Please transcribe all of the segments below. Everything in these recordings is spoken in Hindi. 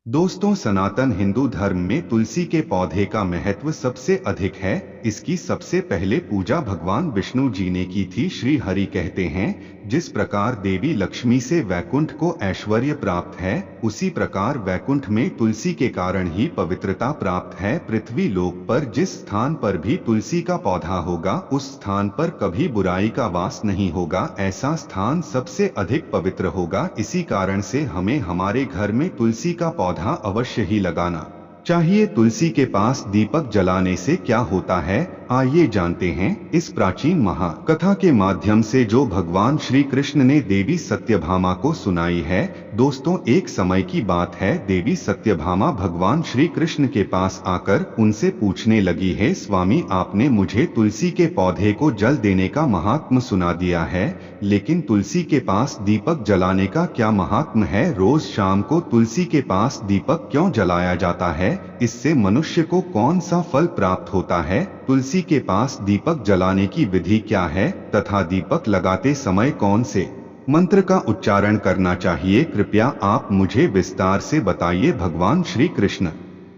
दोस्तों, सनातन हिंदू धर्म में तुलसी के पौधे का महत्व सबसे अधिक है। इसकी सबसे पहले पूजा भगवान विष्णु जी ने की थी। श्री हरि कहते हैं, जिस प्रकार देवी लक्ष्मी से वैकुंठ को ऐश्वर्य प्राप्त है, उसी प्रकार वैकुंठ में तुलसी के कारण ही पवित्रता प्राप्त है। पृथ्वी लोक पर जिस स्थान पर भी तुलसी का पौधा होगा, उस स्थान पर कभी बुराई का वास नहीं होगा। ऐसा स्थान सबसे अधिक पवित्र होगा। इसी कारण से हमें हमारे घर में तुलसी का पौधा अवश्य ही लगाना चाहिए। तुलसी के पास दीपक जलाने से क्या होता है, आइए जानते हैं। इस प्राचीन महाकथा के माध्यम से जो भगवान श्री कृष्ण ने देवी सत्यभामा को सुनाई है। दोस्तों, एक समय की बात है, देवी सत्यभामा भगवान श्री कृष्ण के पास आकर उनसे पूछने लगी है, स्वामी, आपने मुझे तुलसी के पौधे को जल देने का महात्म सुना दिया है, लेकिन तुलसी के पास दीपक जलाने का क्या महात्म है? रोज शाम को तुलसी के पास दीपक क्यों जलाया जाता है? इससे मनुष्य को कौन सा फल प्राप्त होता है? तुलसी के पास दीपक जलाने की विधि क्या है तथा दीपक लगाते समय कौन से मंत्र का उच्चारण करना चाहिए? कृपया आप मुझे विस्तार से बताइए। भगवान श्री कृष्ण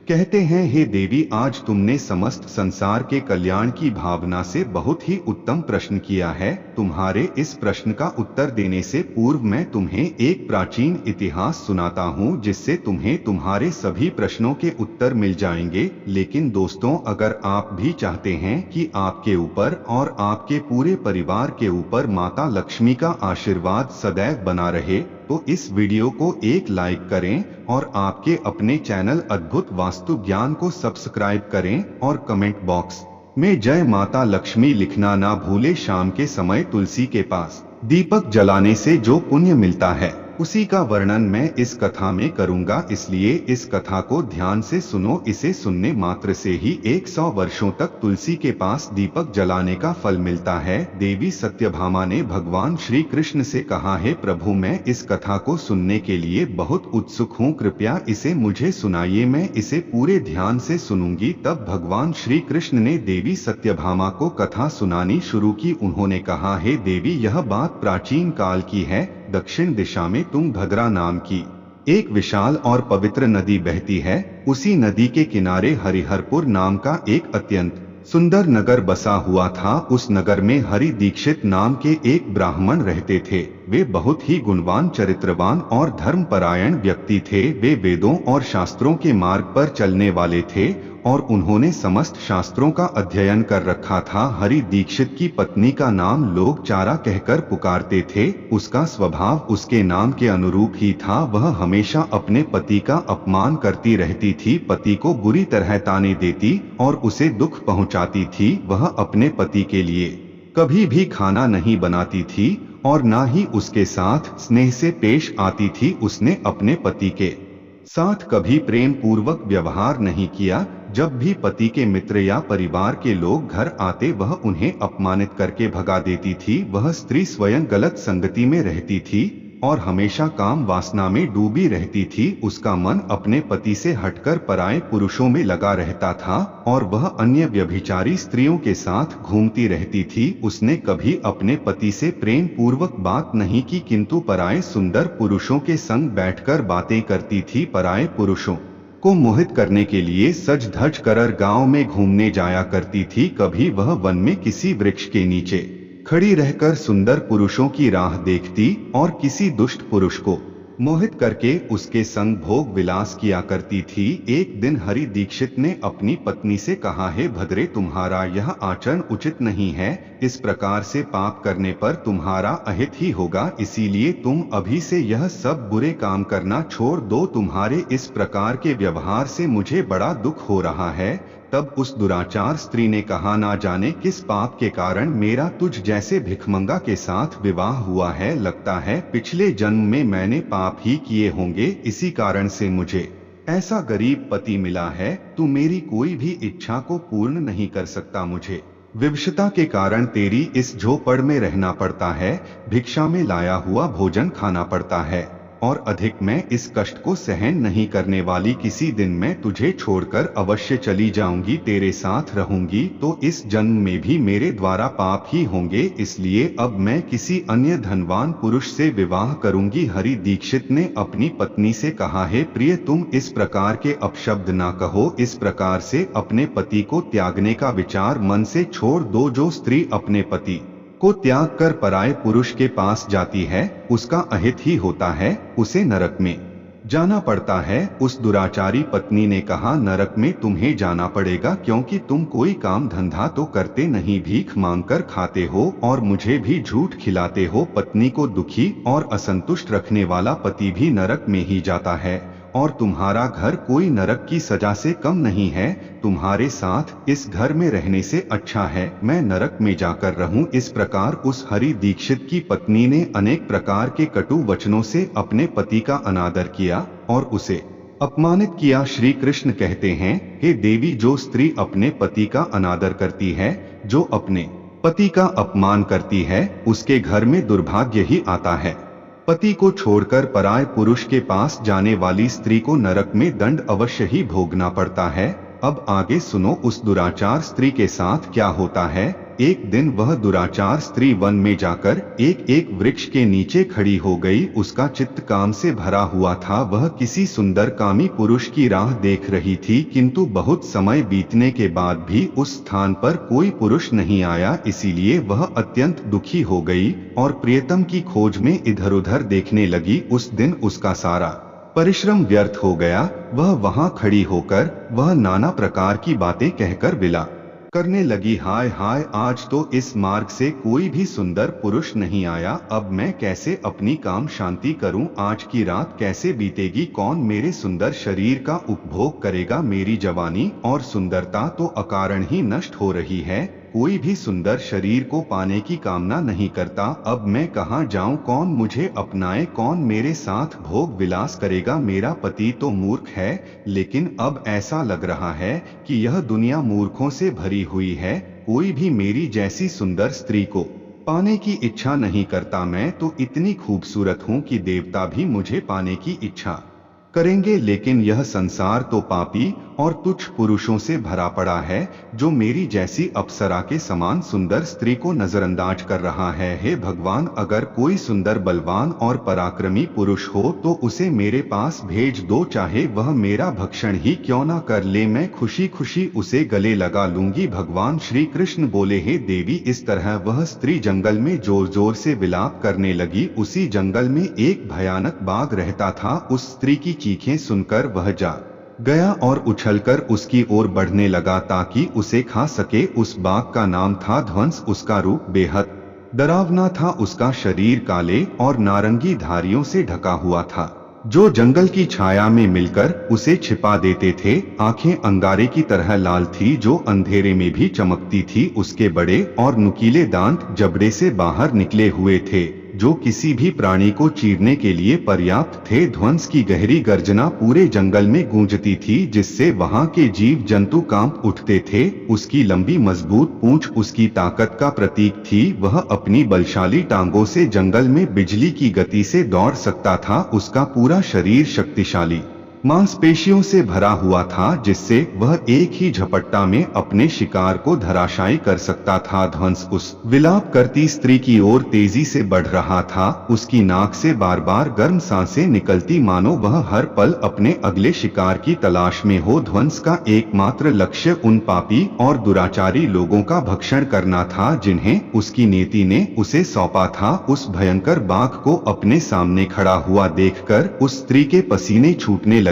कहते हैं, हे देवी, आज तुमने समस्त संसार के कल्याण की भावना से बहुत ही उत्तम प्रश्न किया है। तुम्हारे इस प्रश्न का उत्तर देने से पूर्व मैं तुम्हें एक प्राचीन इतिहास सुनाता हूँ, जिससे तुम्हें तुम्हारे सभी प्रश्नों के उत्तर मिल जाएंगे। लेकिन दोस्तों, अगर आप भी चाहते हैं कि आपके ऊपर और आपके पूरे परिवार के ऊपर माता लक्ष्मी का आशीर्वाद सदैव बना रहे, तो इस वीडियो को एक लाइक करें और आपके अपने चैनल अद्भुत वास्तु ज्ञान को सब्सक्राइब करें और कमेंट बॉक्स में जय माता लक्ष्मी लिखना ना भूले। शाम के समय तुलसी के पास दीपक जलाने से जो पुण्य मिलता है, उसी का वर्णन मैं इस कथा में करूंगा, इसलिए इस कथा को ध्यान से सुनो। इसे सुनने मात्र से ही 100 वर्षों तक तुलसी के पास दीपक जलाने का फल मिलता है। देवी सत्यभामा ने भगवान श्री कृष्ण से कहा, है प्रभु, मैं इस कथा को सुनने के लिए बहुत उत्सुक हूँ, कृपया इसे मुझे सुनाइए, मैं इसे पूरे ध्यान से सुनूंगी। तब भगवान श्री कृष्ण ने देवी सत्यभामा को कथा सुनानी शुरू की। उन्होंने कहा, हे देवी, यह बात प्राचीन काल की है। दक्षिण दिशा में तुंगभद्रा नाम की एक विशाल और पवित्र नदी बहती है। उसी नदी के किनारे हरिहरपुर नाम का एक अत्यंत सुंदर नगर बसा हुआ था। उस नगर में हरि दीक्षित नाम के एक ब्राह्मण रहते थे। वे बहुत ही गुणवान, चरित्रवान और धर्मपरायण व्यक्ति थे। वे वेदों और शास्त्रों के मार्ग पर चलने वाले थे और उन्होंने समस्त शास्त्रों का अध्ययन कर रखा था। हरि दीक्षित की पत्नी का नाम लोग चारा कहकर पुकारते थे। उसका स्वभाव उसके नाम के अनुरूप ही था। वह हमेशा अपने पति का अपमान करती रहती थी, पति को बुरी तरह ताने देती और उसे दुख पहुंचाती थी। वह अपने पति के लिए कभी भी खाना नहीं बनाती थी और ना ही उसके साथ स्नेह से पेश आती थी। उसने अपने पति के साथ कभी प्रेम पूर्वक व्यवहार नहीं किया। जब भी पति के मित्र या परिवार के लोग घर आते, वह उन्हें अपमानित करके भगा देती थी। वह स्त्री स्वयं गलत संगति में रहती थी और हमेशा काम वासना में डूबी रहती थी। उसका मन अपने पति से हटकर पराये पुरुषों में लगा रहता था और वह अन्य व्यभिचारी स्त्रियों के साथ घूमती रहती थी। उसने कभी अपने पति से प्रेम पूर्वक बात नहीं की, किंतु पराये सुंदर पुरुषों के संग बैठकर बातें करती थी। पराये पुरुषों को मोहित करने के लिए सज धज कर गांव में घूमने जाया करती थी। कभी वह वन में किसी वृक्ष के नीचे खड़ी रहकर सुंदर पुरुषों की राह देखती और किसी दुष्ट पुरुष को मोहित करके उसके संग भोग विलास किया करती थी। एक दिन हरि दीक्षित ने अपनी पत्नी से कहा, हे भद्रे, तुम्हारा यह आचरण उचित नहीं है। इस प्रकार से पाप करने पर तुम्हारा अहित ही होगा, इसीलिए तुम अभी से यह सब बुरे काम करना छोड़ दो। तुम्हारे इस प्रकार के व्यवहार से मुझे बड़ा दुख हो रहा है। तब उस दुराचार स्त्री ने कहा, ना जाने किस पाप के कारण मेरा तुझ जैसे भिखमंगा के साथ विवाह हुआ है। लगता है पिछले जन्म में मैंने पाप ही किए होंगे, इसी कारण से मुझे ऐसा गरीब पति मिला है। तू मेरी कोई भी इच्छा को पूर्ण नहीं कर सकता। मुझे विवशता के कारण तेरी इस झोपड़ में रहना पड़ता है, भिक्षा में लाया हुआ भोजन खाना पड़ता है। और अधिक मैं इस कष्ट को सहन नहीं करने वाली। किसी दिन मैं तुझे छोड़कर अवश्य चली जाऊंगी, तेरे साथ रहूंगी तो इस जन्म में भी मेरे द्वारा पाप ही होंगे, इसलिए अब मैं किसी अन्य धनवान पुरुष से विवाह करूंगी। हरि दीक्षित ने अपनी पत्नी से कहा, हे प्रिय, तुम इस प्रकार के अपशब्द ना कहो। इस प्रकार से अपने पति को त्यागने का विचार मन से छोड़ दो। जो स्त्री अपने पति को त्याग कर पराये पुरुष के पास जाती है उसका अहित ही होता है, उसे नरक में जाना पड़ता है। उस दुराचारी पत्नी ने कहा, नरक में तुम्हें जाना पड़ेगा क्योंकि तुम कोई काम धंधा तो करते नहीं, भीख मांगकर खाते हो और मुझे भी झूठ खिलाते हो। पत्नी को दुखी और असंतुष्ट रखने वाला पति भी नरक में ही जाता है और तुम्हारा घर कोई नरक की सजा से कम नहीं है। तुम्हारे साथ इस घर में रहने से अच्छा है मैं नरक में जाकर रहूं। इस प्रकार उस हरि दीक्षित की पत्नी ने अनेक प्रकार के कटु वचनों से अपने पति का अनादर किया और उसे अपमानित किया। श्री कृष्ण कहते हैं, हे देवी, जो स्त्री अपने पति का अनादर करती है, जो अपने पति का अपमान करती है, उसके घर में दुर्भाग्य ही आता है। पति को छोड़कर पराये पुरुष के पास जाने वाली स्त्री को नरक में दंड अवश्य ही भोगना पड़ता है। अब आगे सुनो उस दुराचार स्त्री के साथ क्या होता है। एक दिन वह दुराचार स्त्री वन में जाकर एक वृक्ष के नीचे खड़ी हो गई। उसका चित्त काम से भरा हुआ था। वह किसी सुंदर कामी पुरुष की राह देख रही थी, किंतु बहुत समय बीतने के बाद भी उस स्थान पर कोई पुरुष नहीं आया, इसीलिए वह अत्यंत दुखी हो गई और प्रियतम की खोज में इधर उधर देखने लगी। उस दिन उसका सारा परिश्रम व्यर्थ हो गया। वह वहां खड़ी होकर वह नाना प्रकार की बातें कहकर विलाप करने लगी, हाय हाय, आज तो इस मार्ग से कोई भी सुंदर पुरुष नहीं आया। अब मैं कैसे अपनी काम शांति करूं? आज की रात कैसे बीतेगी? कौन मेरे सुंदर शरीर का उपभोग करेगा? मेरी जवानी और सुंदरता तो अकारण ही नष्ट हो रही है। कोई भी सुंदर शरीर को पाने की कामना नहीं करता। अब मैं कहाँ जाऊं? कौन मुझे अपनाए? कौन मेरे साथ भोग विलास करेगा? मेरा पति तो मूर्ख है, लेकिन अब ऐसा लग रहा है कि यह दुनिया मूर्खों से भरी हुई है। कोई भी मेरी जैसी सुंदर स्त्री को पाने की इच्छा नहीं करता। मैं तो इतनी खूबसूरत हूँ कि देवता भी मुझे पाने की इच्छा करेंगे, लेकिन यह संसार तो पापी और तुच्छ पुरुषों से भरा पड़ा है, जो मेरी जैसी अप्सरा के समान सुंदर स्त्री को नजरअंदाज कर रहा है। हे भगवान, अगर कोई सुंदर, बलवान और पराक्रमी पुरुष हो तो उसे मेरे पास भेज दो, चाहे वह मेरा भक्षण ही क्यों न कर ले, मैं खुशी खुशी उसे गले लगा लूंगी। भगवान श्री कृष्ण बोले, हे देवी, इस तरह वह स्त्री जंगल में जोर जोर से विलाप करने लगी। उसी जंगल में एक भयानक बाघ रहता था। उस स्त्री की चीखें सुनकर वह जा गया और उछलकर उसकी ओर बढ़ने लगा ताकि उसे खा सके। उस बाघ का नाम था ध्वंस। उसका रूप बेहद डरावना था। उसका शरीर काले और नारंगी धारियों से ढका हुआ था, जो जंगल की छाया में मिलकर उसे छिपा देते थे। आंखें अंगारे की तरह लाल थी, जो अंधेरे में भी चमकती थी। उसके बड़े और नुकीले दांत जबड़े से बाहर निकले हुए थे, जो किसी भी प्राणी को चीरने के लिए पर्याप्त थे। ध्वंस की गहरी गर्जना पूरे जंगल में गूंजती थी, जिससे वहां के जीव जंतु कांप उठते थे। उसकी लंबी मजबूत पूंछ उसकी ताकत का प्रतीक थी। वह अपनी बलशाली टांगों से जंगल में बिजली की गति से दौड़ सकता था। उसका पूरा शरीर शक्तिशाली मांसपेशियों से भरा हुआ था, जिससे वह एक ही झपट्टा में अपने शिकार को धराशायी कर सकता था। ध्वंस उस विलाप करती स्त्री की ओर तेजी से बढ़ रहा था। उसकी नाक से बार बार गर्म सांसें निकलती, मानो वह हर पल अपने अगले शिकार की तलाश में हो। ध्वंस का एकमात्र लक्ष्य उन पापी और दुराचारी लोगों का भक्षण करना था, जिन्हें उसकी नीति ने उसे सौंपा था। उस भयंकर बाघ को अपने सामने खड़ा हुआ देखकर उस स्त्री के पसीने छूटने लगे।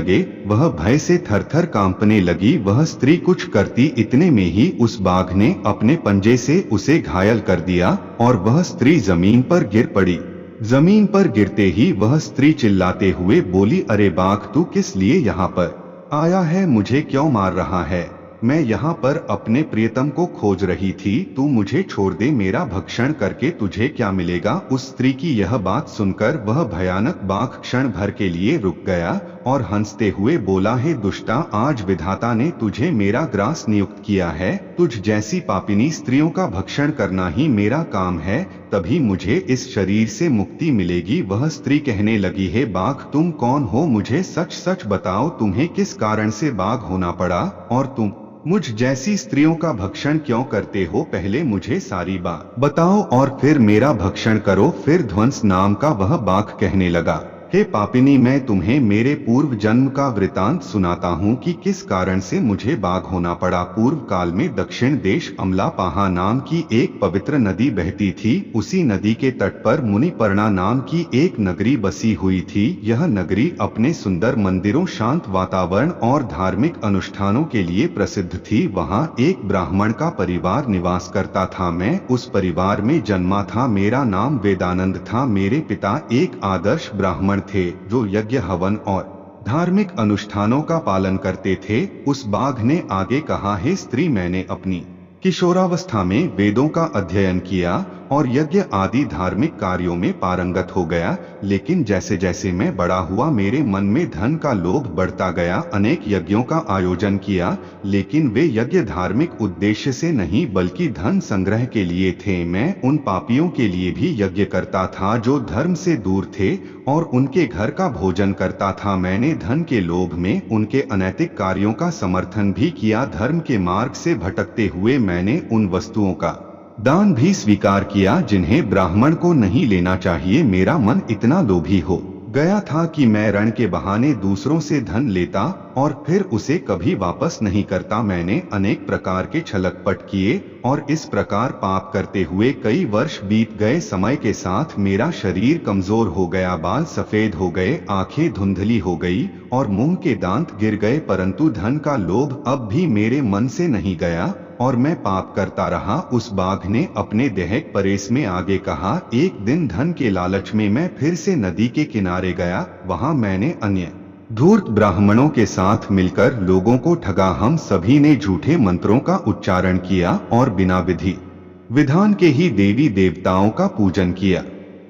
वह भय से थरथर कांपने लगी। वह स्त्री कुछ करती इतने में ही उस बाघ ने अपने पंजे से उसे घायल कर दिया और वह स्त्री जमीन पर गिर पड़ी। जमीन पर गिरते ही वह स्त्री चिल्लाते हुए बोली, अरे बाघ, तू किस लिए यहाँ पर आया है? मुझे क्यों मार रहा है? मैं यहाँ पर अपने प्रियतम को खोज रही थी, तू मुझे छोड़ दे, मेरा भक्षण करके तुझे क्या मिलेगा। उस स्त्री की यह बात सुनकर वह भयानक बाघ क्षण भर के लिए रुक गया और हंसते हुए बोला, हे दुष्टा, आज विधाता ने तुझे मेरा ग्रास नियुक्त किया है। तुझ जैसी पापिनी स्त्रियों का भक्षण करना ही मेरा काम है, तभी मुझे इस शरीर से मुक्ति मिलेगी। वह स्त्री कहने लगी, हे बाघ, तुम कौन हो, मुझे सच सच बताओ, तुम्हें किस कारण से बाघ होना पड़ा और तुम मुझ जैसी स्त्रियों का भक्षण क्यों करते हो। पहले मुझे सारी बात बताओ और फिर मेरा भक्षण करो। फिर ध्वंस नाम का वह बाघ कहने लगा, हे पापिनी, मैं तुम्हें मेरे पूर्व जन्म का वृतांत सुनाता हूँ कि किस कारण से मुझे बाघ होना पड़ा। पूर्व काल में दक्षिण देश अमलापाहा नाम की एक पवित्र नदी बहती थी। उसी नदी के तट पर मुनिपर्णा नाम की एक नगरी बसी हुई थी। यह नगरी अपने सुंदर मंदिरों, शांत वातावरण और धार्मिक अनुष्ठानों के लिए प्रसिद्ध थी। वहाँ एक ब्राह्मण का परिवार निवास करता था। मैं उस परिवार में जन्मा था। मेरा नाम वेदानंद था। मेरे पिता एक आदर्श ब्राह्मण थे जो यज्ञ, हवन और धार्मिक अनुष्ठानों का पालन करते थे। उस बाघ ने आगे कहा, हे स्त्री, मैंने अपनी किशोरावस्था में वेदों का अध्ययन किया और यज्ञ आदि धार्मिक कार्यों में पारंगत हो गया, लेकिन जैसे जैसे मैं बड़ा हुआ मेरे मन में धन का लोभ बढ़ता गया। अनेक यज्ञों का आयोजन किया, लेकिन वे यज्ञ धार्मिक उद्देश्य से नहीं बल्कि धन संग्रह के लिए थे। मैं उन पापियों के लिए भी यज्ञ करता था जो धर्म से दूर थे और उनके घर का भोजन करता था। मैंने धन के लोभ में उनके अनैतिक कार्यों का समर्थन भी किया। धर्म के मार्ग से भटकते हुए मैंने उन वस्तुओं का दान भी स्वीकार किया जिन्हें ब्राह्मण को नहीं लेना चाहिए। मेरा मन इतना लोभी हो गया था कि मैं ऋण के बहाने दूसरों से धन लेता और फिर उसे कभी वापस नहीं करता। मैंने अनेक प्रकार के छलकपट किए और इस प्रकार पाप करते हुए कई वर्ष बीत गए। समय के साथ मेरा शरीर कमजोर हो गया, बाल सफेद हो गए, आंखें धुंधली हो गई और मुंह के दांत गिर गए, परंतु धन का लोभ अब भी मेरे मन से नहीं गया और मैं पाप करता रहा। उस बाघ ने अपने देहक परेश में आगे कहा, एक दिन धन के लालच में मैं फिर से नदी के किनारे गया। वहां मैंने अन्य धूर्त ब्राह्मणों के साथ मिलकर लोगों को ठगा। हम सभी ने झूठे मंत्रों का उच्चारण किया और बिना विधि विधान के ही देवी देवताओं का पूजन किया।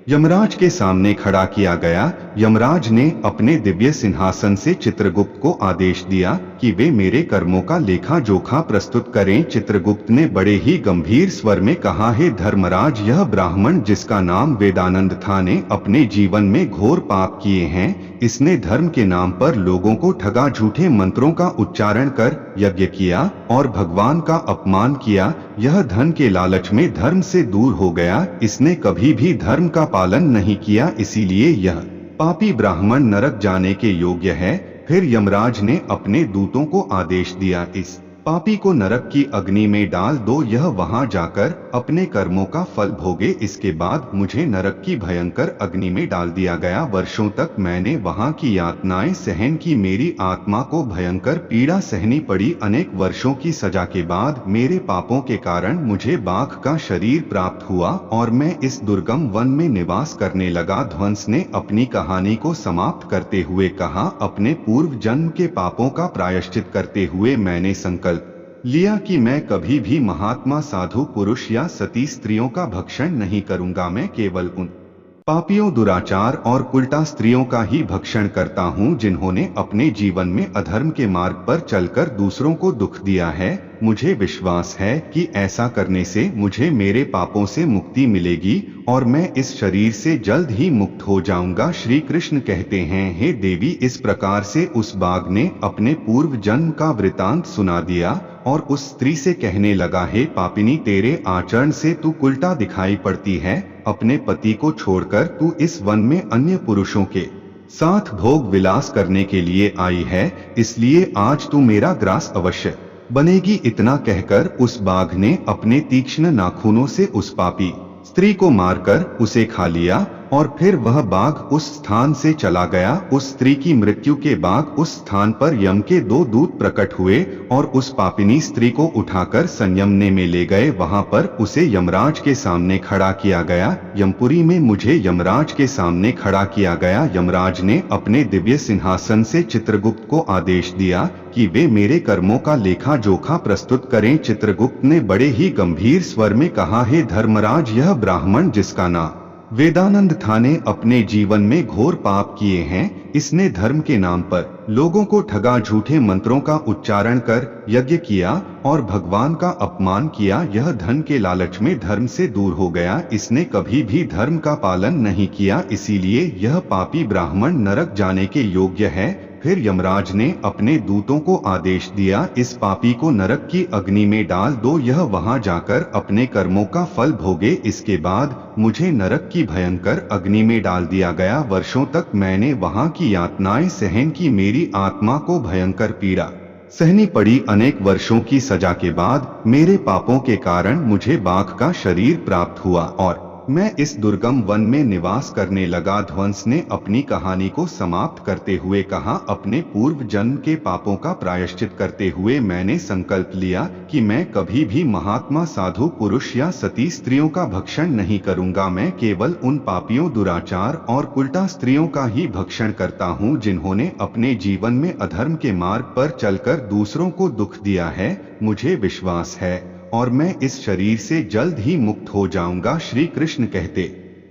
यमराज के सामने खड़ा किया गया। यमराज ने अपने दिव्य सिंहासन से चित्रगुप्त को आदेश दिया कि वे मेरे कर्मों का लेखा जोखा प्रस्तुत करें। चित्रगुप्त ने बड़े ही गंभीर स्वर में कहा, हे धर्मराज, यह ब्राह्मण जिसका नाम वेदानंद था ने अपने जीवन में घोर पाप किए हैं। इसने धर्म के नाम पर लोगों को ठगा, झूठे मंत्रों का उच्चारण कर यज्ञ किया और भगवान का अपमान किया। यह धन के लालच में धर्म से दूर हो गया। इसने कभी भी धर्म का पालन नहीं किया, इसीलिए यह पापी ब्राह्मण नरक जाने के योग्य है। फिर यमराज ने अपने दूतों को आदेश दिया, इस पापी को नरक की अग्नि में डाल दो, यह वहां जाकर अपने कर्मों का फल भोगे। इसके बाद मुझे नरक की भयंकर अग्नि में डाल दिया गया। वर्षों तक मैंने वहां की यातनाएं सहन की। मेरी आत्मा को भयंकर पीड़ा सहनी पड़ी। अनेक वर्षों की सजा के बाद मेरे पापों के कारण मुझे बाघ का शरीर प्राप्त हुआ और मैं इस दुर्गम वन में निवास करने लगा। ध्वंस ने अपनी कहानी को समाप्त करते हुए कहा, अपने पूर्व जन्म के पापों का प्रायश्चित करते हुए मैंने संकल्प लिया कि मैं कभी भी महात्मा, साधु पुरुष या सती स्त्रियों का भक्षण नहीं करूंगा। मैं केवल उन पापियों, दुराचार और उल्टा स्त्रियों का ही भक्षण करता हूं जिन्होंने अपने जीवन में अधर्म के मार्ग पर चलकर दूसरों को दुख दिया है। मुझे विश्वास है कि ऐसा करने से मुझे मेरे पापों से मुक्ति मिलेगी और मैं इस शरीर से जल्द ही मुक्त हो जाऊंगा। श्री कृष्ण कहते हैं, हे देवी, इस प्रकार से उस बाघ ने अपने पूर्व जन्म का वृतांत सुना दिया और उस स्त्री से कहने लगा, हे पापिनी, तेरे आचरण से तू उल्टा दिखाई पड़ती है। अपने पति को छोड़कर तू इस वन में अन्य पुरुषों के साथ भोग विलास करने के लिए आई है, इसलिए आज तू मेरा ग्रास अवश्य बनेगी। इतना कहकर उस बाघ ने अपने तीक्ष्ण नाखूनों से उस पापी स्त्री को मारकर उसे खा लिया और फिर वह बाघ उस स्थान से चला गया। उस स्त्री की मृत्यु के बाद उस स्थान पर यम के 2 दूत प्रकट हुए और उस पापिनी स्त्री को उठाकर संयमने में ले गए। वहां पर उसे यमराज के सामने खड़ा किया गया। यमपुरी में मुझे यमराज के सामने खड़ा किया गया। यमराज ने अपने दिव्य सिंहासन से चित्रगुप्त को आदेश दिया कि वे मेरे कर्मों का लेखा जोखा प्रस्तुत करें। चित्रगुप्त ने बड़े ही गंभीर स्वर में कहा, हे धर्मराज, यह ब्राह्मण जिसका नाम वेदानंद था ने अपने जीवन में घोर पाप किए हैं। इसने धर्म के नाम पर लोगों को ठगा, झूठे मंत्रों का उच्चारण कर यज्ञ किया और भगवान का अपमान किया। यह धन के लालच में धर्म से दूर हो गया। इसने कभी भी धर्म का पालन नहीं किया, इसीलिए यह पापी ब्राह्मण नरक जाने के योग्य है। फिर यमराज ने अपने दूतों को आदेश दिया, इस पापी को नरक की अग्नि में डाल दो, यह वहां जाकर अपने कर्मों का फल भोगे। इसके बाद मुझे नरक की भयंकर अग्नि में डाल दिया गया। वर्षों तक मैंने वहां की यातनाएं सहन की। मेरी आत्मा को भयंकर पीड़ा सहनी पड़ी। अनेक वर्षों की सजा के बाद मेरे पापों के कारण मुझे बाघ का शरीर प्राप्त हुआ और मैं इस दुर्गम वन में निवास करने लगा। ध्वंस ने अपनी कहानी को समाप्त करते हुए कहा, अपने पूर्व जन्म के पापों का प्रायश्चित करते हुए मैंने संकल्प लिया कि मैं कभी भी महात्मा, साधु पुरुष या सती स्त्रियों का भक्षण नहीं करूंगा। मैं केवल उन पापियों, दुराचार और उल्टा स्त्रियों का ही भक्षण करता हूं जिन्होंने अपने जीवन में अधर्म के मार्ग पर चलकर दूसरों को दुख दिया है। मुझे विश्वास है और मैं इस शरीर से जल्द ही मुक्त हो जाऊंगा। श्री कृष्ण कहते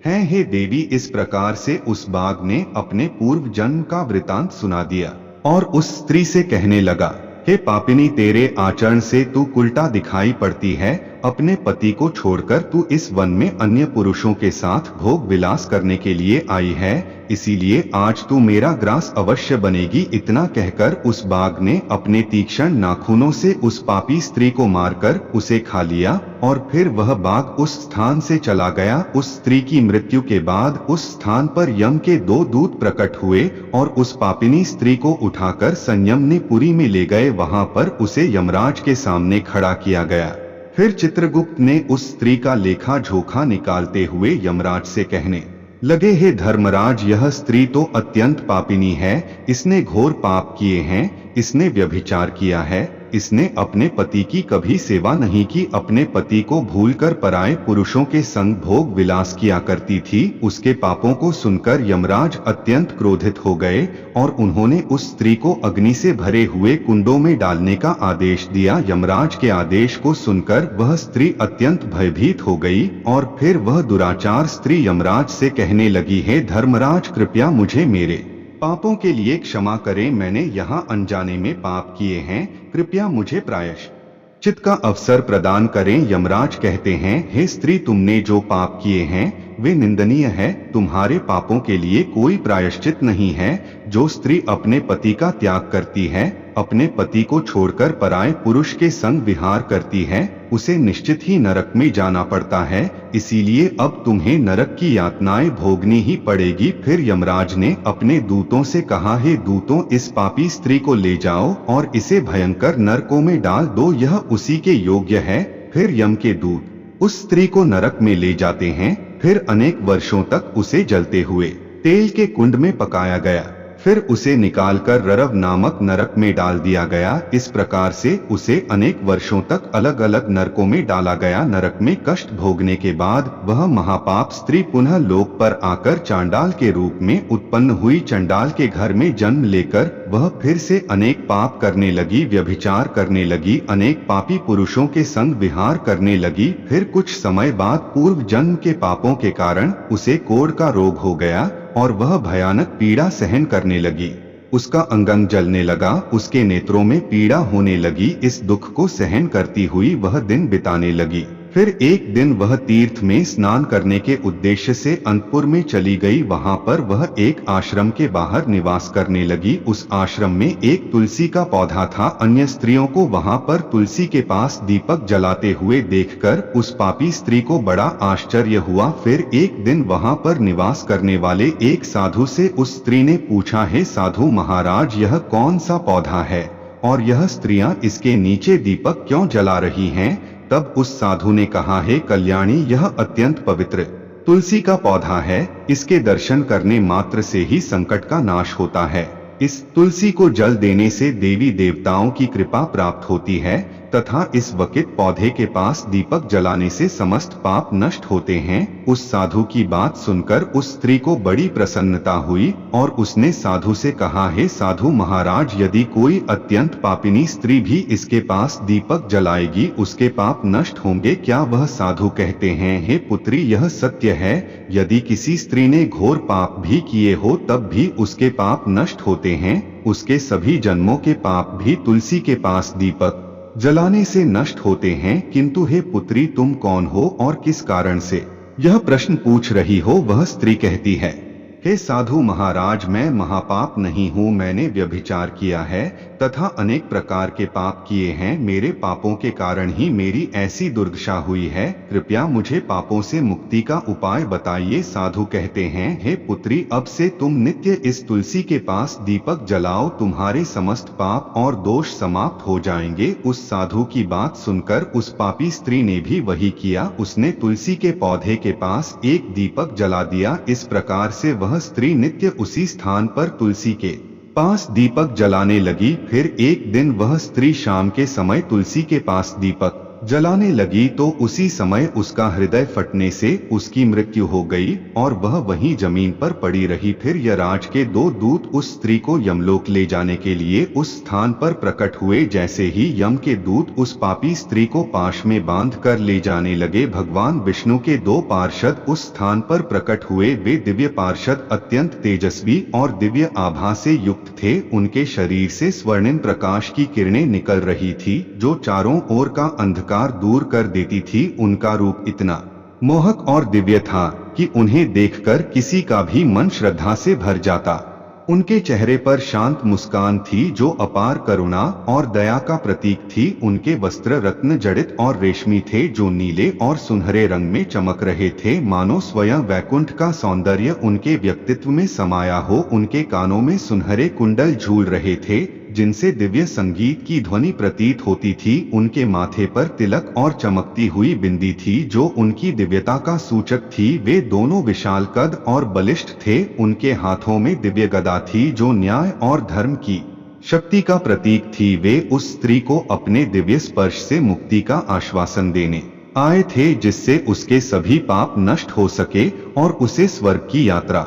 हैं, हे देवी, इस प्रकार से उस बाघ ने अपने पूर्व जन्म का वृतांत सुना दिया और उस स्त्री से कहने लगा, हे पापिनी, तेरे आचरण से तू उल्टा दिखाई पड़ती है। अपने पति को छोड़कर तू इस वन में अन्य पुरुषों के साथ भोग विलास करने के लिए आई है, इसीलिए आज तू मेरा ग्रास अवश्य बनेगी। इतना कहकर उस बाघ ने अपने तीक्ष्ण नाखूनों से उस पापी स्त्री को मारकर उसे खा लिया और फिर वह बाघ उस स्थान से चला गया। उस स्त्री की मृत्यु के बाद उस स्थान पर यम के 2 दूत प्रकट हुए और उस पापिनी स्त्री को उठाकर संयमने पुरी में ले गए। वहां पर उसे यमराज के सामने खड़ा किया गया। फिर चित्रगुप्त ने उस स्त्री का लेखा जोखा निकालते हुए यमराज से कहने लगे, हे धर्मराज, यह स्त्री तो अत्यंत पापिनी है। इसने घोर पाप किए हैं। इसने व्यभिचार किया है। इसने अपने पति की कभी सेवा नहीं की। अपने पति को भूलकर पराये पुरुषों के संग भोग विलास किया करती थी। उसके पापों को सुनकर यमराज अत्यंत क्रोधित हो गए और उन्होंने उस स्त्री को अग्नि से भरे हुए कुंडों में डालने का आदेश दिया। यमराज के आदेश को सुनकर वह स्त्री अत्यंत भयभीत हो गई और फिर वह दुराचार स्त्री यमराज से कहने लगी, हे धर्मराज, कृपया मुझे मेरे पापों के लिए क्षमा करें। मैंने यहाँ अनजाने में पाप किए हैं। कृपया मुझे प्रायश्चित का अवसर प्रदान करें। यमराज कहते हैं, हे स्त्री, तुमने जो पाप किए हैं वे निंदनीय है। तुम्हारे पापों के लिए कोई प्रायश्चित नहीं है। जो स्त्री अपने पति का त्याग करती है, अपने पति को छोड़कर पराये पुरुष के संग विहार करती है, उसे निश्चित ही नरक में जाना पड़ता है। इसीलिए अब तुम्हें नरक की यातनाएं भोगनी ही पड़ेगी। फिर यमराज ने अपने दूतों से कहा, हे दूतों, इस पापी स्त्री को ले जाओ और इसे भयंकर नरकों में डाल दो, यह उसी के योग्य है। फिर यम के दूत उस स्त्री को नरक में ले जाते हैं। फिर अनेक वर्षों तक उसे जलते हुए तेल के कुंड में पकाया गया। फिर उसे निकालकर ररव नामक नरक में डाल दिया गया। इस प्रकार से उसे अनेक वर्षों तक अलग अलग नरकों में डाला गया। नरक में कष्ट भोगने के बाद वह महापाप स्त्री पुनः लोक पर आकर चांडाल के रूप में उत्पन्न हुई। चंडाल के घर में जन्म लेकर वह फिर से अनेक पाप करने लगी, व्यभिचार करने लगी, अनेक पापी पुरुषों के संग विहार करने लगी। फिर कुछ समय बाद पूर्व जन्म के पापों के कारण उसे कोढ़ का रोग हो गया और वह भयानक पीड़ा सहन करने लगी। उसका अंग जलने लगा, उसके नेत्रों में पीड़ा होने लगी। इस दुख को सहन करती हुई वह दिन बिताने लगी। फिर एक दिन वह तीर्थ में स्नान करने के उद्देश्य से अंतपुर में चली गई। वहां पर वह एक आश्रम के बाहर निवास करने लगी। उस आश्रम में एक तुलसी का पौधा था। अन्य स्त्रियों को वहां पर तुलसी के पास दीपक जलाते हुए देखकर उस पापी स्त्री को बड़ा आश्चर्य हुआ। फिर एक दिन वहां पर निवास करने वाले एक साधु से उस स्त्री ने पूछा, हे साधु महाराज, यह कौन सा पौधा है और यह स्त्रियां इसके नीचे दीपक क्यों जला रही हैं? तब उस साधु ने कहा, हे कल्याणी, यह अत्यंत पवित्र तुलसी का पौधा है, इसके दर्शन करने मात्र से ही संकट का नाश होता है। इस तुलसी को जल देने से देवी देवताओं की कृपा प्राप्त होती है तथा इस वकित पौधे के पास दीपक जलाने से समस्त पाप नष्ट होते हैं। उस साधु की बात सुनकर उस स्त्री को बड़ी प्रसन्नता हुई और उसने साधु से कहा, हे साधु महाराज, यदि कोई अत्यंत पापिनी स्त्री भी इसके पास दीपक जलाएगी उसके पाप नष्ट होंगे क्या? वह साधु कहते हैं, हे पुत्री, यह सत्य है। यदि किसी स्त्री ने घोर पाप भी किए हो तब भी उसके पाप नष्ट होते हैं। उसके सभी जन्मों के पाप भी तुलसी के पास दीपक जलाने से नष्ट होते हैं। किंतु हे पुत्री, तुम कौन हो और किस कारण से यह प्रश्न पूछ रही हो? वह स्त्री कहती है, हे साधु महाराज, मैं महापाप नहीं हूँ। मैंने व्यभिचार किया है तथा अनेक प्रकार के पाप किए हैं। मेरे पापों के कारण ही मेरी ऐसी दुर्दशा हुई है। कृपया मुझे पापों से मुक्ति का उपाय बताइए। साधु कहते हैं, हे पुत्री, अब से तुम नित्य इस तुलसी के पास दीपक जलाओ, तुम्हारे समस्त पाप और दोष समाप्त हो जाएंगे। उस साधु की बात सुनकर उस पापी स्त्री ने भी वही किया। उसने तुलसी के पौधे के पास एक दीपक जला दिया। इस प्रकार से वह स्त्री नित्य उसी स्थान पर तुलसी के पास दीपक जलाने लगी। फिर एक दिन वह स्त्री शाम के समय तुलसी के पास दीपक जलाने लगी तो उसी समय उसका हृदय फटने से उसकी मृत्यु हो गई और वह वहीं जमीन पर पड़ी रही। फिर यमराज के 2 दूत उस स्त्री को यमलोक ले जाने के लिए उस स्थान पर प्रकट हुए। जैसे ही यम के दूत उस पापी स्त्री को पाश में बांध कर ले जाने लगे, भगवान विष्णु के 2 पार्षद उस स्थान पर प्रकट हुए। वे दिव्य पार्षद अत्यंत तेजस्वी और दिव्य आभा से युक्त थे। उनके शरीर से स्वर्णिम प्रकाश की किरणें निकल रही थी जो चारों ओर का अंधकार दूर कर देती थी। उनका रूप इतना मोहक और दिव्य था कि उन्हें देखकर किसी का भी मन श्रद्धा से भर जाता। उनके चेहरे पर शांत मुस्कान थी जो अपार करुणा और दया का प्रतीक थी। उनके वस्त्र रत्न जड़ित और रेशमी थे जो नीले और सुनहरे रंग में चमक रहे थे, मानो स्वयं वैकुंठ का सौंदर्य उनके व्यक्तित्व में समाया हो। उनके कानों में सुनहरे कुंडल झूल रहे थे जिनसे दिव्य संगीत की ध्वनि प्रतीत होती थी। उनके माथे पर तिलक और चमकती हुई बिंदी थी जो उनकी दिव्यता का सूचक थी। वे दोनों विशाल कद और बलिष्ठ थे। उनके हाथों में दिव्य गदा थी जो न्याय और धर्म की शक्ति का प्रतीक थी। वे उस स्त्री को अपने दिव्य स्पर्श से मुक्ति का आश्वासन देने आए थे जिससे उसके सभी पाप नष्ट हो सके और उसे स्वर्ग की यात्रा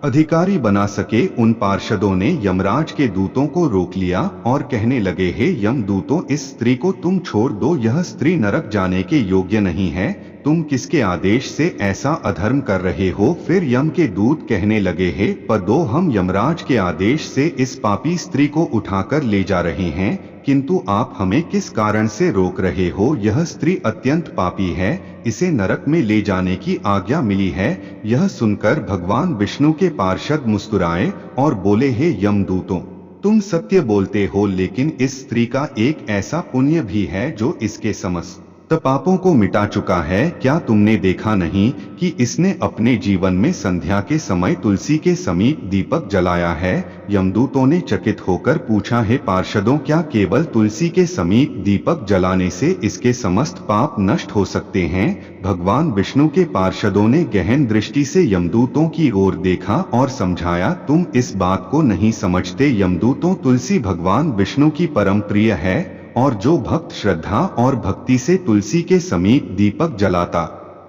अधिकारी बना सके। उन पार्षदों ने यमराज के दूतों को रोक लिया और कहने लगे, हे यम दूतों, इस स्त्री को तुम छोड़ दो। यह स्त्री नरक जाने के योग्य नहीं है। तुम किसके आदेश से ऐसा अधर्म कर रहे हो? फिर यम के दूत कहने लगे, हे पदो, हम यमराज के आदेश से इस पापी स्त्री को उठाकर ले जा रहे हैं, किंतु आप हमें किस कारण से रोक रहे हो? यह स्त्री अत्यंत पापी है, इसे नरक में ले जाने की आज्ञा मिली है। यह सुनकर भगवान विष्णु के पार्षद मुस्कुराए और बोले, हे यमदूतों, तुम सत्य बोलते हो, लेकिन इस स्त्री का एक ऐसा पुण्य भी है जो इसके समस्त पापों को मिटा चुका है। क्या तुमने देखा नहीं कि इसने अपने जीवन में संध्या के समय तुलसी के समीप दीपक जलाया है? यमदूतों ने चकित होकर पूछा, हे पार्षदों, क्या केवल तुलसी के समीप दीपक जलाने से इसके समस्त पाप नष्ट हो सकते हैं? भगवान विष्णु के पार्षदों ने गहन दृष्टि से यमदूतों की ओर देखा और समझाया, तुम इस बात को नहीं समझते यमदूतों, तुलसी भगवान विष्णु की परम प्रिय है और जो भक्त श्रद्धा और भक्ति से तुलसी के समीप दीपक जलाता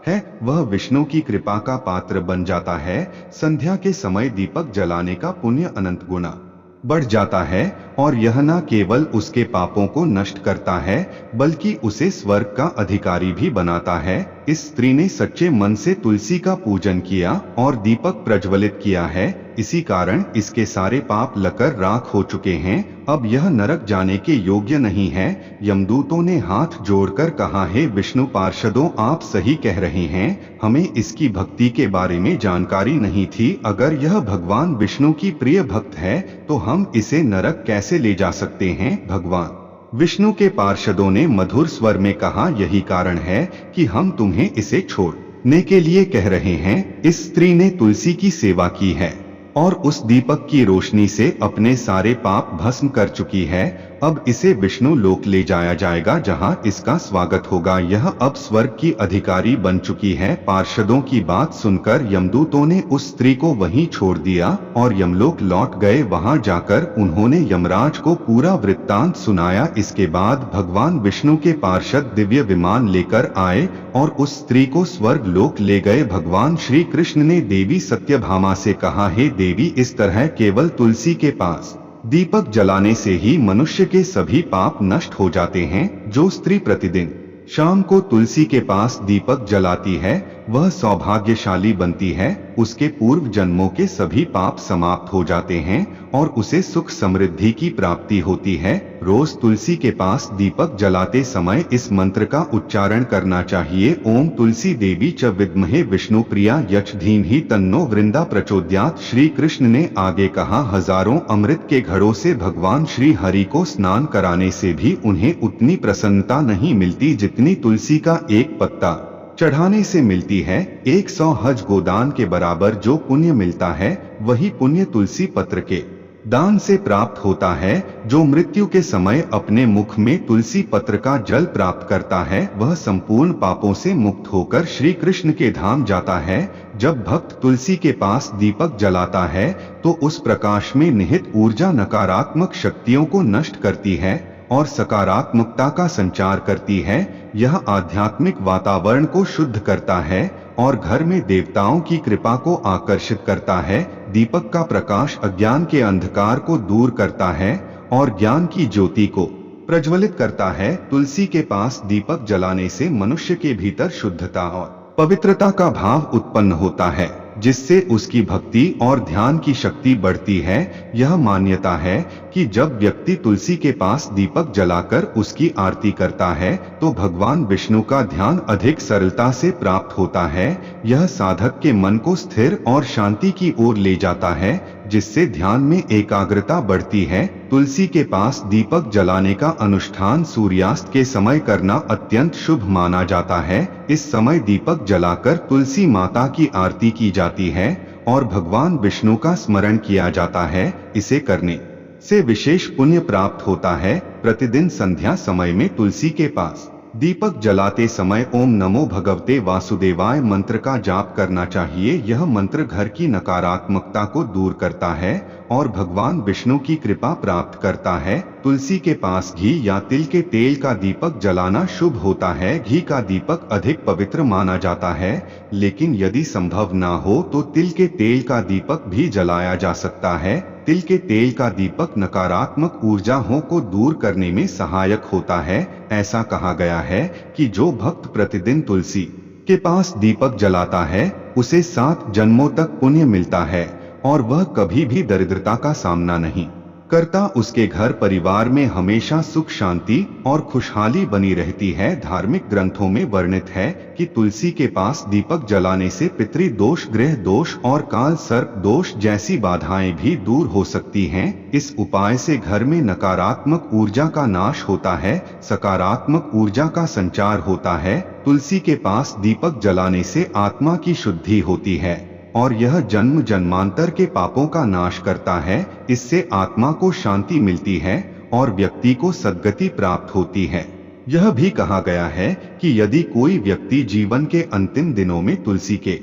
है वह विष्णु की कृपा का पात्र बन जाता है। संध्या के समय दीपक जलाने का पुण्य अनंत गुना बढ़ जाता है और यह न केवल उसके पापों को नष्ट करता है बल्कि उसे स्वर्ग का अधिकारी भी बनाता है। इस स्त्री ने सच्चे मन से तुलसी का पूजन किया और दीपक प्रज्वलित किया है, इसी कारण इसके सारे पाप लकर राख हो चुके हैं। अब यह नरक जाने के योग्य नहीं है। यमदूतों ने हाथ जोड़कर कहा, हे विष्णु पार्षदों, आप सही कह रहे हैं, हमें इसकी भक्ति के बारे में जानकारी नहीं थी। अगर यह भगवान विष्णु की प्रिय भक्त है तो हम इसे नरक कैसे ले जा सकते हैं? भगवान विष्णु के पार्षदों ने मधुर स्वर में कहा, यही कारण है कि हम तुम्हें इसे छोड़ने के लिए कह रहे हैं। इस स्त्री ने तुलसी की सेवा की है और उस दीपक की रोशनी से अपने सारे पाप भस्म कर चुकी है अब इसे विष्णु लोक ले जाया जाएगा जहां इसका स्वागत होगा। यह अब स्वर्ग की अधिकारी बन चुकी है। पार्षदों की बात सुनकर यमदूतों ने उस स्त्री को वहीं छोड़ दिया और यमलोक लौट गए। वहां जाकर उन्होंने यमराज को पूरा वृत्तांत सुनाया। इसके बाद भगवान विष्णु के पार्षद दिव्य विमान लेकर आए और उस स्त्री को स्वर्ग लोक ले गए। भगवान श्री कृष्ण ने देवी सत्यभामा से कहा, हे देवी, इस तरह केवल तुलसी के पास दीपक जलाने से ही मनुष्य के सभी पाप नष्ट हो जाते हैं। जो स्त्री प्रतिदिन शाम को तुलसी के पास दीपक जलाती है वह सौभाग्यशाली बनती है। उसके पूर्व जन्मों के सभी पाप समाप्त हो जाते हैं और उसे सुख समृद्धि की प्राप्ति होती है। रोज तुलसी के पास दीपक जलाते समय इस मंत्र का उच्चारण करना चाहिए। ओम तुलसी देवी च विद्महे विष्णु प्रिया यच धीमहि तन्नो वृंदा प्रचोदयात्। श्री कृष्ण ने आगे कहा, हजारों अमृत के घड़ों से भगवान श्री हरि को स्नान कराने से भी उन्हें उतनी प्रसन्नता नहीं मिलती जितनी तुलसी का एक पत्ता चढ़ाने से मिलती है। 100 हज गोदान के बराबर जो पुण्य मिलता है वही पुण्य तुलसी पत्र के दान से प्राप्त होता है। जो मृत्यु के समय अपने मुख में तुलसी पत्र का जल प्राप्त करता है वह संपूर्ण पापों से मुक्त होकर श्री कृष्ण के धाम जाता है। जब भक्त तुलसी के पास दीपक जलाता है तो उस प्रकाश में निहित ऊर्जा नकारात्मक शक्तियों को नष्ट करती है और सकारात्मकता का संचार करती है। यह आध्यात्मिक वातावरण को शुद्ध करता है और घर में देवताओं की कृपा को आकर्षित करता है। दीपक का प्रकाश अज्ञान के अंधकार को दूर करता है और ज्ञान की ज्योति को प्रज्वलित करता है। तुलसी के पास दीपक जलाने से मनुष्य के भीतर शुद्धता और पवित्रता का भाव उत्पन्न होता है, जिससे उसकी भक्ति और ध्यान की शक्ति बढ़ती है। यह मान्यता है कि जब व्यक्ति तुलसी के पास दीपक जलाकर उसकी आरती करता है तो भगवान विष्णु का ध्यान अधिक सरलता से प्राप्त होता है। यह साधक के मन को स्थिर और शांति की ओर ले जाता है, जिससे ध्यान में एकाग्रता बढ़ती है। तुलसी के पास दीपक जलाने का अनुष्ठान सूर्यास्त के समय करना अत्यंत शुभ माना जाता है। इस समय दीपक जलाकर तुलसी माता की आरती की जाती है और भगवान विष्णु का स्मरण किया जाता है। इसे करने से विशेष पुण्य प्राप्त होता है। प्रतिदिन संध्या समय में तुलसी के पास दीपक जलाते समय ओम नमो भगवते वासुदेवाय मंत्र का जाप करना चाहिए। यह मंत्र घर की नकारात्मकता को दूर करता है और भगवान विष्णु की कृपा प्राप्त करता है। तुलसी के पास घी या तिल के तेल का दीपक जलाना शुभ होता है। घी का दीपक अधिक पवित्र माना जाता है, लेकिन यदि संभव ना हो तो तिल के तेल का दीपक भी जलाया जा सकता है। तिल के तेल का दीपक नकारात्मक ऊर्जाओं को दूर करने में सहायक होता है। ऐसा कहा गया है कि जो भक्त प्रतिदिन तुलसी के पास दीपक जलाता है उसे 7 जन्मों तक पुण्य मिलता है और वह कभी भी दरिद्रता का सामना नहीं करता। उसके घर परिवार में हमेशा सुख शांति और खुशहाली बनी रहती है। धार्मिक ग्रंथों में वर्णित है कि तुलसी के पास दीपक जलाने से पितृ दोष, गृह दोष और काल सर्प दोष जैसी बाधाएं भी दूर हो सकती हैं। इस उपाय से घर में नकारात्मक ऊर्जा का नाश होता है, सकारात्मक ऊर्जा का संचार होता है। तुलसी के पास दीपक जलाने से आत्मा की शुद्धि होती है और यह जन्म जन्मांतर के पापों का नाश करता है। इससे आत्मा को शांति मिलती है और व्यक्ति को सद्गति प्राप्त होती है। यह भी कहा गया है कि यदि कोई व्यक्ति जीवन के अंतिम दिनों में तुलसी के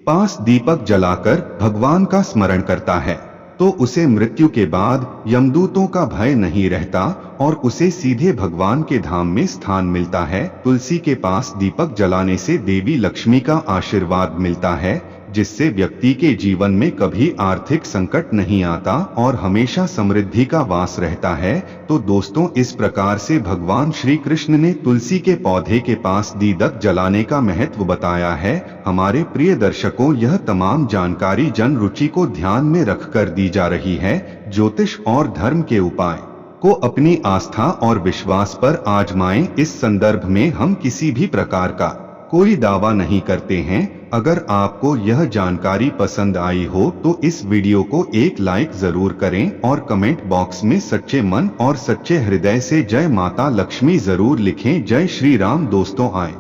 पास दीपक जलाकर भगवान का स्मरण करता है तो उसे मृत्यु के बाद यमदूतों का भय नहीं रहता और उसे सीधे भगवान के धाम में स्थान मिलता है। तुलसी के पास दीपक जलाने से देवी लक्ष्मी का आशीर्वाद मिलता है, जिससे व्यक्ति के जीवन में कभी आर्थिक संकट नहीं आता और हमेशा समृद्धि का वास रहता है। तो दोस्तों, इस प्रकार से भगवान श्री कृष्ण ने तुलसी के पौधे के पास दीपक जलाने का महत्व बताया है। हमारे प्रिय दर्शकों, यह तमाम जानकारी जन रुचि को ध्यान में रखकर दी जा रही है। ज्योतिष और धर्म के उपाय को अपनी आस्था और विश्वास पर आजमाएं। इस संदर्भ में हम किसी भी प्रकार का कोई दावा नहीं करते हैं। अगर आपको यह जानकारी पसंद आई हो तो इस वीडियो को एक लाइक जरूर करें और कमेंट बॉक्स में सच्चे मन और सच्चे हृदय से जय माता लक्ष्मी जरूर लिखें। जय श्री राम। दोस्तों, आए